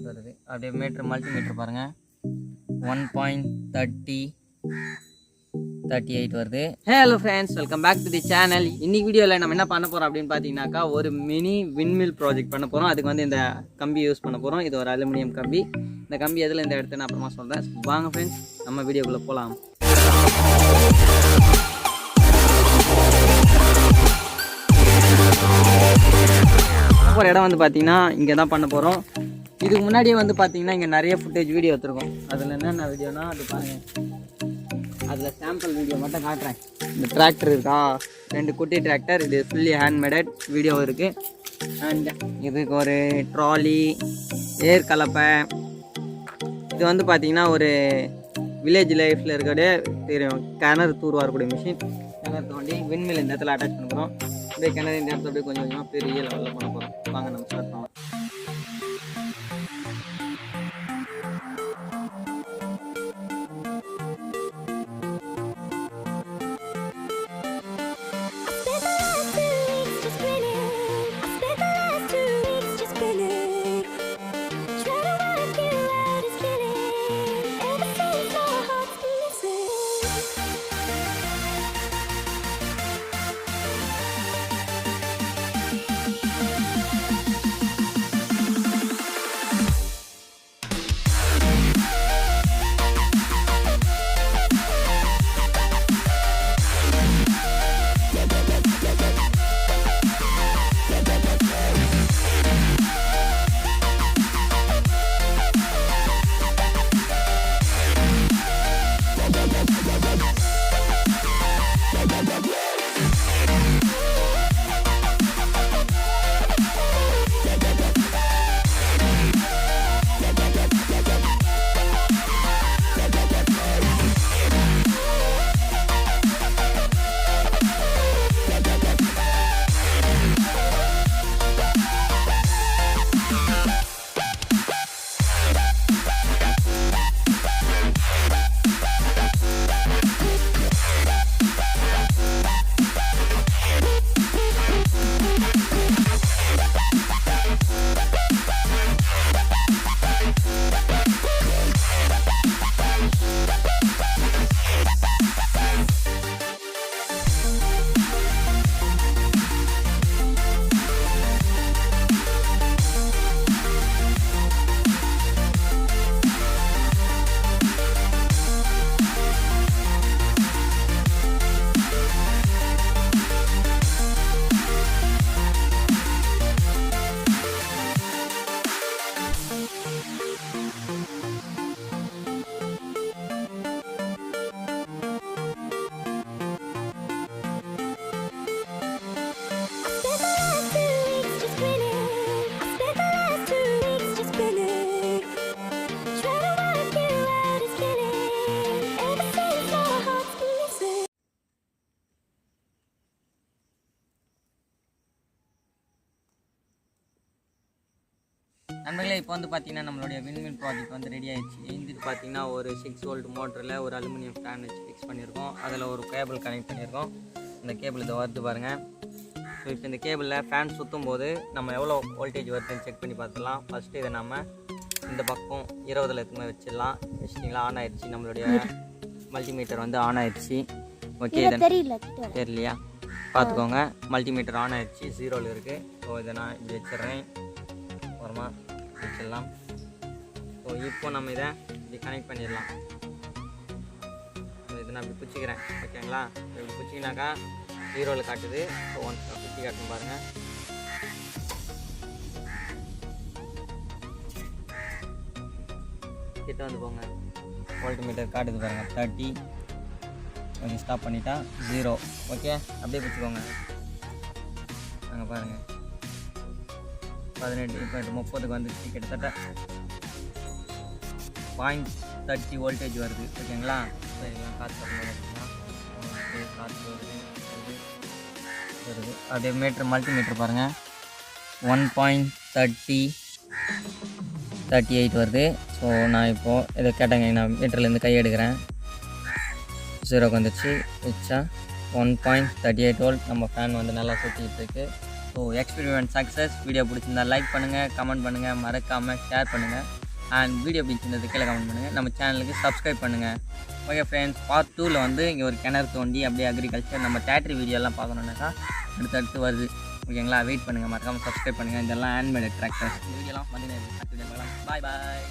What வருது. அப்படியே metre multimeter பாருங்கள் 1.38 வருது. Hello friends, welcome back to the channel. இன்னைக்கு வீடியோவில் நம்ம என்ன பண்ண போகிறோம் அப்படின்னு பார்த்தீங்கன்னாக்கா, ஒரு மினி விண்மில் ப்ராஜெக்ட் பண்ண போகிறோம். அதுக்கு வந்து இந்த கம்பி யூஸ் பண்ண போகிறோம். இது ஒரு அலுமினியம் கம்பி. இந்த கம்பி எதில் இந்த இடத்துல நான் அப்புறமா சொல்கிறேன். வாங்க ஃப்ரெண்ட்ஸ், நம்ம வீடியோக்குள்ளே போகலாம். ஒரு இடம் வந்து பார்த்தீங்கன்னா இங்கே தான் பண்ண போகிறோம். இதுக்கு முன்னாடியே வந்து பார்த்தீங்கன்னா இங்கே நிறைய ஃபுட்டேஜ் வீடியோ எடுத்துருக்கோம். அதில் என்னென்ன வீடியோனா அது பாருங்கள். அதில் சாம்பிள் வீடியோ மட்டும் காட்டுறேன். இந்த டிராக்டர் இருக்கா, 2 குட்டி டிராக்டர். இது ஃபுல்லி ஹேண்ட்மேடட் வீடியோ இருக்குது. அண்ட் இதுக்கு ஒரு ட்ராலி, ஏர் கலப்பை. இது வந்து பார்த்திங்கன்னா ஒரு வில்லேஜ் லைஃப்பில் இருக்கக்கூடிய தெரியும் கிணறு தூர்வாரக்கூடிய மிஷின். கிணறு தோண்டி விண்மில் இந்த இடத்துல அட்டாச் பண்ண போகிறோம். அப்படியே கிணறு இந்த இடத்துல அப்படியே கொஞ்சம் கொஞ்சமாக பெரிய லெவலில் பண்ண போகிறோம். வாங்க நம்ம ஸ்டார்ட் பண்ணலாம். நண்பர்களே, இப்போ வந்து பார்த்தீங்கன்னா நம்மளுடைய விண்மில் ப்ராஜெக்ட் வந்து ரெடி ஆகிடுச்சு. இதுக்கு பார்த்தீங்கன்னா ஒரு 6 வோல்ட் மோட்டரில் ஒரு அலுமினியம் ஃபேன் வச்சு ஃபிக்ஸ் பண்ணியிருக்கோம். அதில் ஒரு கேபிள் கனெக்ட் பண்ணியிருக்கோம். இந்த கேபிள் இதை வருது பாருங்கள். ஸோ இப்போ இந்த கேபிளில் ஃபேன் சுற்றும் போது நம்ம எவ்வளோ வோல்டேஜ் வருதுன்னு செக் பண்ணி பார்த்துக்கலாம். ஃபஸ்ட்டு இதை நம்ம இந்த பக்கம் 20ல் எதுவுமே வச்சிட்டிங்களா. ஆன் ஆயிடுச்சு. நம்மளுடைய மல்டிமீட்டர் வந்து ஆன் ஆயிடுச்சு. ஓகே, இதை தெரியலையா பார்த்துக்கோங்க. மல்டிமீட்டர் ஆன் ஆயிடுச்சு, 0ல் இருக்குது. ஸோ இதை நான் இப்படி வச்சிடுறேன். அப்புறமா வச்சிடலாம். ஸோ இப்போ நம்ம இதை இப்படி கனெக்ட் பண்ணிடலாம். இதை நான் இப்படி பிடிச்சிக்கிறேன். ஓகேங்களா, இப்படி பிடிச்சிங்கனாக்கா 0ல் காட்டுது. ஸோ 150 காட்டும் பாருங்கள். கிட்ட வந்து போங்க. வோல்ட் மீட்டர் காட்டுது பாருங்கள் 30. ஓகே, ஸ்டாப் பண்ணிட்டா 0. ஓகே, அப்படியே பிடிச்சிக்கோங்க. அங்கே பாருங்கள் 18. இப்போ 30க்கு வந்துச்சு. கிட்டத்தட்ட 0.30 வோல்டேஜ் வருது. ஓகேங்களா, இதெல்லாம் காற்று வருது. அப்படியே மீட்ரு மல்டிமீட்ரு பாருங்கள் 1.38 வருது. ஸோ நான் இப்போது இதை கேட்டேங்க, நான் மீட்டர்லேருந்து கை எடுக்கிறேன். 0க்கு வந்துச்சு. வச்சா 1.38 வோல்ட். நம்ம ஃபேன் வந்து நல்லா சுற்றிக்கிட்டு இருக்குது. So experiment success. வீடியோ பிடிச்சிருந்தா லைக் பண்ணுங்கள், கமெண்ட் பண்ணுங்கள், மறக்காமல் ஷேர் பண்ணுங்கள். அண்ட் வீடியோ பிடிச்சிருந்தது கீழே கமெண்ட் பண்ணுங்கள். நம்ம சேனலுக்கு சப்ஸ்கிரைப் பண்ணுங்கள். ஓகே ஃப்ரெண்ட்ஸ், பார்ட் 2ல் வந்து இங்கே ஒரு கிணறு தோண்டி அப்படியே அக்ரிகல்ச்சர் நம்ம தேட்டரி வீடியோலாம் பார்க்கணுன்னாக்கா அடுத்தடுத்து வருது. ஓகேங்களா, வெயிட் பண்ணுங்கள், மறக்காமல் சப்ஸ்கிரைப் பண்ணுங்கள். இதெல்லாம் ஹேண்ட்மேட் டிராக்டர்ஸ். இந்த வீடியோலாம் வந்து பாய் பாய்.